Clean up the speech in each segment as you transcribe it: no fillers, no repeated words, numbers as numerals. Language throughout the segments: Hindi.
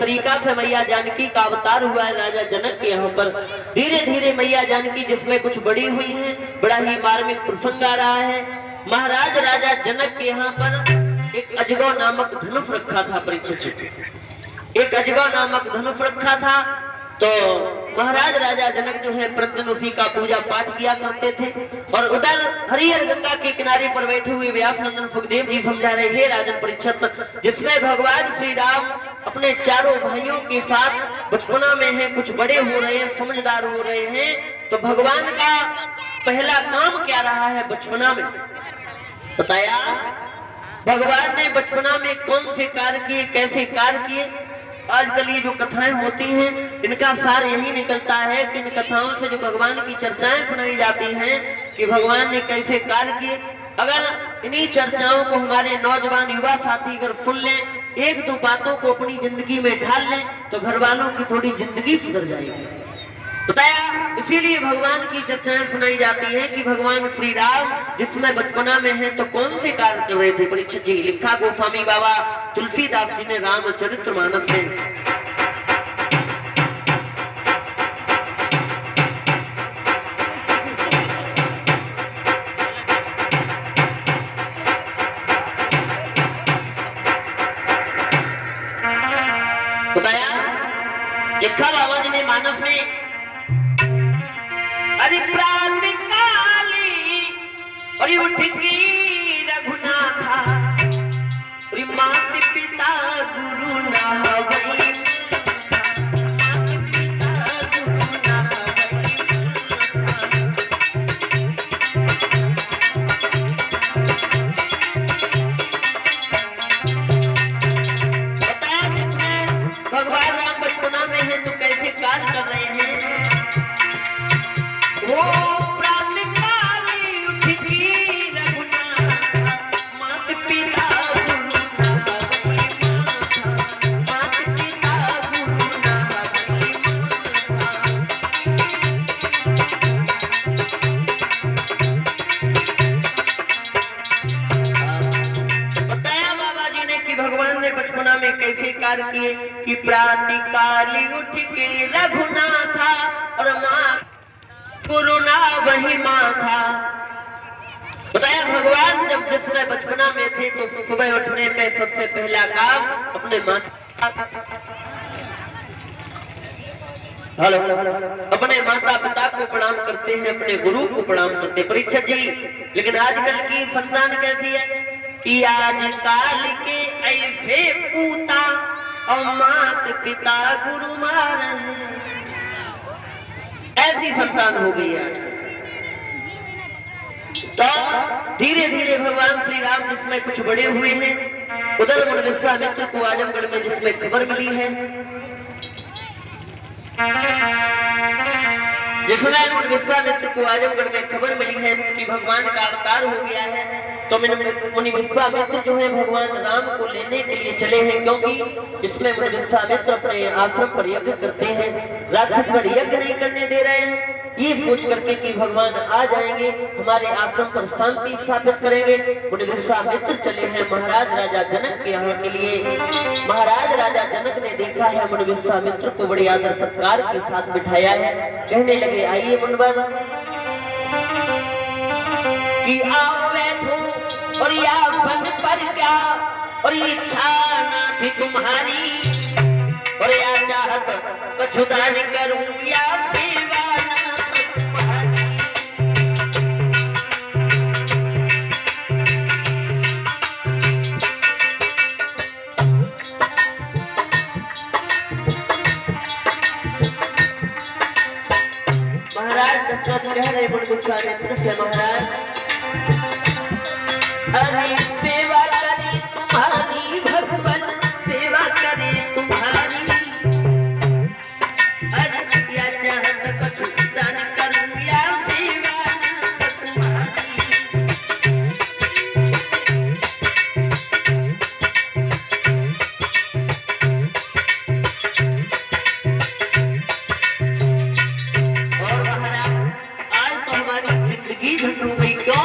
तरीका से मैया जानकी का अवतार हुआ है राजा जनक के यहाँ पर। धीरे धीरे मैया जानकी जिसमें कुछ बड़ी हुई है, बड़ा ही मार्मिक प्रसंग आ रहा है। महाराज राजा जनक के यहाँ पर एक अजगौ नामक धनुष रखा था। परीक्षित एक अजगौ नामक धनुष रखा था। तो महाराज राजा जनक जो है प्रतिदिन उसी का पूजा पाठ किया करते थे। और उधर हरिहर गंगा के किनारे पर बैठे हुए व्यास नंदन सुखदेव जी समझा रहे हैं राजन परीक्षित, जिसमें भगवान श्री राम अपने चारों भाइयों के साथ बचपना में है, कुछ बड़े हो रहे हैं, समझदार हो रहे हैं। तो भगवान का पहला काम क्या रहा है बचपना में बताया। भगवान ने बचपना में कौन से कार्य किए, कैसे कार्य किए। आजकल ये जो कथाएं होती हैं इनका सार यही निकलता है कि इन कथाओं से जो भगवान की चर्चाएं सुनाई जाती हैं कि भगवान ने कैसे कार्य किए, अगर इन्हीं चर्चाओं को हमारे नौजवान युवा साथी अगर सुन लें, एक दो बातों को अपनी जिंदगी में ढाल लें, तो घर वालों की थोड़ी जिंदगी सुधर जाएगी। बताया इसीलिए भगवान की चर्चाएं सुनाई जाती हैं कि भगवान श्री राम जिसमें बचपना में है तो कौन से कार्य कर रहे थे। परीक्षित जी, लिखा गोस्वामी बाबा तुलसीदास जी ने रामचरितमानस में। बताया लिखा बाबा जी ने मानस में, अरे प्रात काली अरे उठ की रघुनाथा, अरे मात पिता गुरु ना वही, बताया जिसमें भगवान राम बचपना में है तो कैसे कार्य कर रहे हैं। वो प्रात काली उठ की रघुनाथ, मात पिता गुरु ना वही माथा, मात पिता गुरु ना वही माथा। बताया बाबा जी ने कि भगवान ने बचपना में कैसे कार्य किए कि प्रात काली उठ के रघुनाथा और माँ गुरु ना वही माँ था। बताया भगवान जब जिसमें बचपना में थे तो सुबह उठने पे सबसे पहला काम अपने अपने माता पिता को प्रणाम करते हैं, अपने गुरु को प्रणाम करते हैं। परीक्षित जी, लेकिन आजकल की संतान कैसी है कि आजकल के ऐसे पूता और मात पिता गुरु मार हैं, ऐसी संतान हो गई है आजकल। तो धीरे धीरे भगवान श्री राम जिसमें कुछ बड़े हुए हैं, उधर मुनि विश्वामित्र को आजमगढ़ में जिसमें खबर मिली है, जिसमें मुनि विश्वामित्र को आजमगढ़ में खबर मिली है कि भगवान का अवतार हो गया है। तो मुनि विश्वामित्र जो है भगवान राम को लेने के लिए चले हैं, क्योंकि इसमें मुनि विश्वामित्र अपने आश्रम पर यज्ञ करते हैं, राक्षसगढ़ यज्ञ नहीं करने दे रहे हैं, ये सोच करके कि भगवान आ जाएंगे हमारे आश्रम पर शांति स्थापित करेंगे। मुनि विश्वामित्र चले हैं महाराज राजा जनक के यहाँ के लिए। महाराज राजा जनक ने देखा है मुनि विश्वामित्र को बड़े आदर सत्कार के साथ बिठाया है। कहने लगे आइए मुनिवर कि आओ बैठो, और या फन पर क्या और इच्छा ना थी तुम्हारी, और या चाहत कछु दान करूं या सेवा ना तुम्हारी। महाराज दशरथ कह रहे मुनि विश्वामित्र से, महाराज अरे सेवा करे तुम्हारी भगवान, सेवा करे तुम्हारी, अरे या चाहत कछु दान करूं या सेवा ना तुम्हारी। और महाराज आज तो हमारी जिंदगी झंड हो गई, क्यों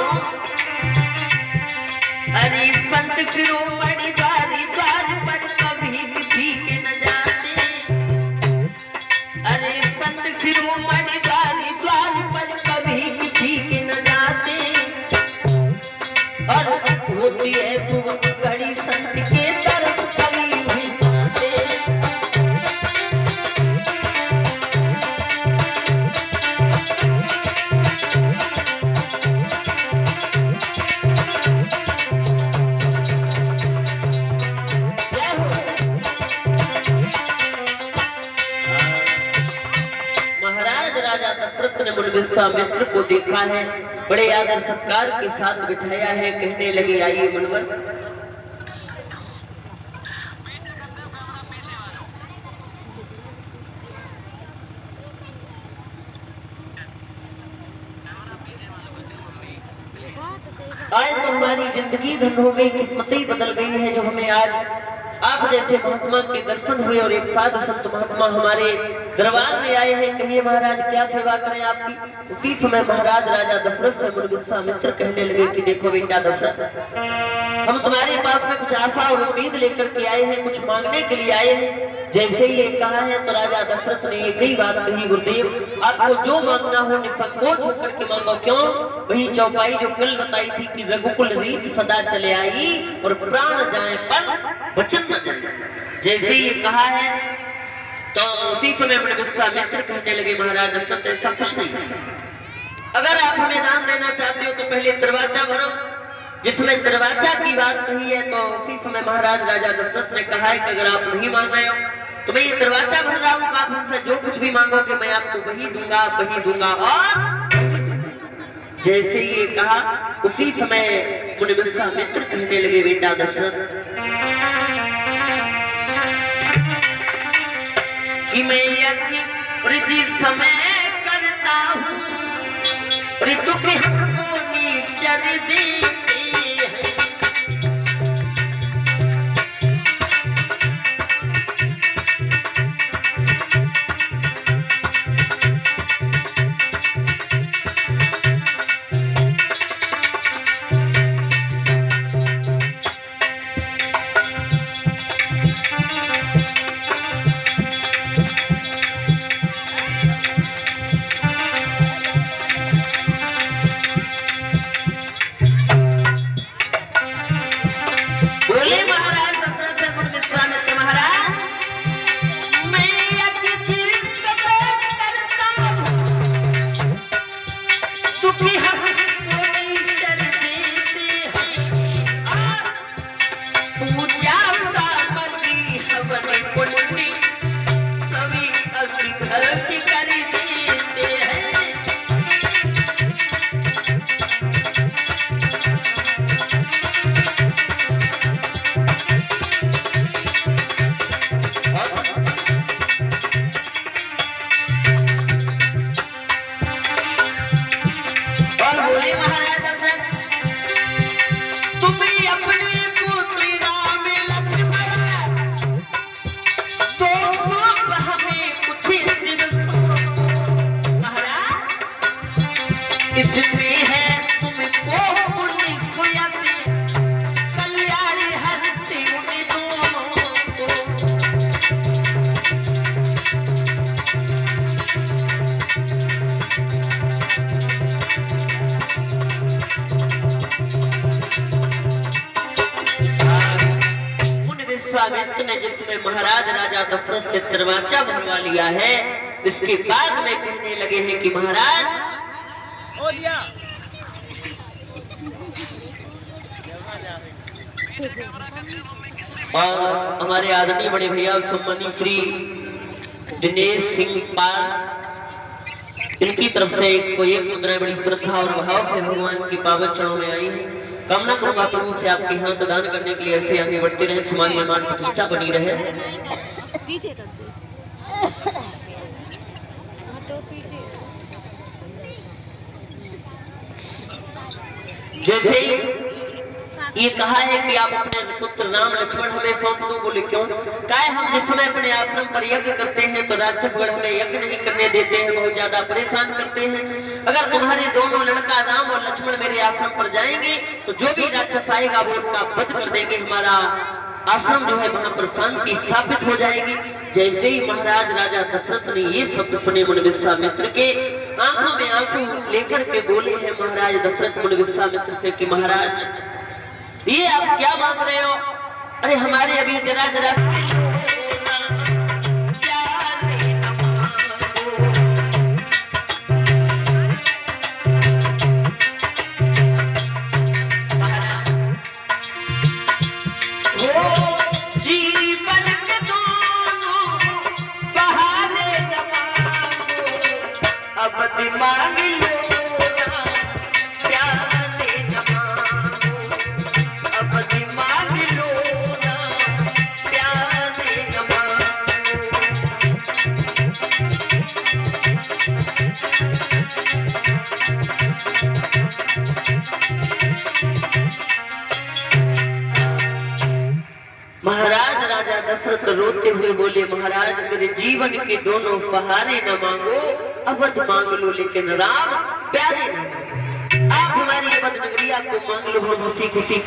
मुनि विश्वामित्र को देखा है, बड़े आदर सत्कार के साथ बिठाया है। कहने लगे आइए मुनिवर। आज तो हमारी जिंदगी धन हो गई, किस्मत ही बदल गई है जो हमें आज आप जैसे महात्मा के दर्शन हुए और एक साधु संत महात्मा हमारे दरबार में आए हैं। कहिए महाराज क्या सेवा करें आपकी। उसी समय महाराज राजा दशरथ से मुनि विश्वामित्र कहने लगे कि देखो बेटा दशरथ, हम तुम्हारे पास में कुछ आशा और उम्मीद लेकर के आए हैं, कुछ मांगने के लिए आए हैं। जैसे ही ये कहा है तो राजा दशरथ ने एक ही बात कही, गुरुदेव आपको जो मांगना हो निसंकोच होकर के मांगो। क्यों? वही चौपाई जो कल बताई थी कि रघुकुल रीत सदा चले आई और प्राण जाए पर वचन न जाए। जैसे ही ये कहा है तो उसी समय मुनि विश्वामित्र कहने लगे महाराज दशरथ ऐसा कुछ नहीं, अगर आप हमें दान देना चाहते हो तो पहले दरवाजा भरो। जिसमें दरवाजा की बात कही है तो उसी समय महाराज राजा दशरथ ने कहा है कि अगर आप नहीं मान रहे हो तो मैं ये दरवाजा भर रहा हूँ, आप हमसे जो कुछ भी मांगोगे मैं आपको वही दूंगा वही दूंगा। और जैसे ये कहा उसी समय मुनि विश्वामित्र कहने लगे बेटा दशरथ कि मैं यज्ञ जिस समय करता हूँ ऋतु के हमको निश्चर देते हैं। इसमें है तुमको पुण्य सोया से कल्याण हर से उन्हें दोनों को। मुनि विश्वामित्र ने जिसमें महाराज राजा दशरथ से दरवाजा भरवा लिया है, इसके बाद में कहने लगे हैं कि महाराज और हमारे आदरणीय बड़े भैया सम्मानित श्री दिनेश सिंह पाल, इनकी तरफ से 101 मुद्राएं बड़ी श्रद्धा और भाव से भगवान की पावन चरणों में आई है। कामना करूंगा प्रभु से आपके हाथ दान करने के लिए ऐसे आगे बढ़ते रहे, समाज में मान प्रतिष्ठा बनी रहे। जैसे ये कहा है कि आप अपने पुत्र राम लक्ष्मण हमें सौंप दो। बोले क्यों? काहे हम जिस समय अपने आश्रम पर यज्ञ करते हैं तो राक्षसगढ़ हमें यज्ञ नहीं करने देते हैं, बहुत ज्यादा परेशान करते हैं। अगर तुम्हारे दोनों लड़का राम और लक्ष्मण मेरे आश्रम पर जाएंगे तो जो भी राक्षस आएगा वो उनका वध कर देंगे, हमारा आश्रम जो है वहां पर शांति स्थापित हो जाएगी। जैसे ही महाराज राजा दशरथ ने ये शब्द सुने मुनि विश्वामित्र के आंखों में आंसू लेकर के बोले हैं महाराज दशरथ मुनि विश्वामित्र से कि महाराज ये आप क्या मांग रहे हो? अरे हमारे अभी जरा जरा दिमाग रोते हुए बोले, महाराज मेरे जीवन के दोनों सहारे न मांगो, अवध मांग लो लेकिन राम प्यारे न मांगो। आप हमारी अवध नगरिया को मांग लो, हम हंसी खुशी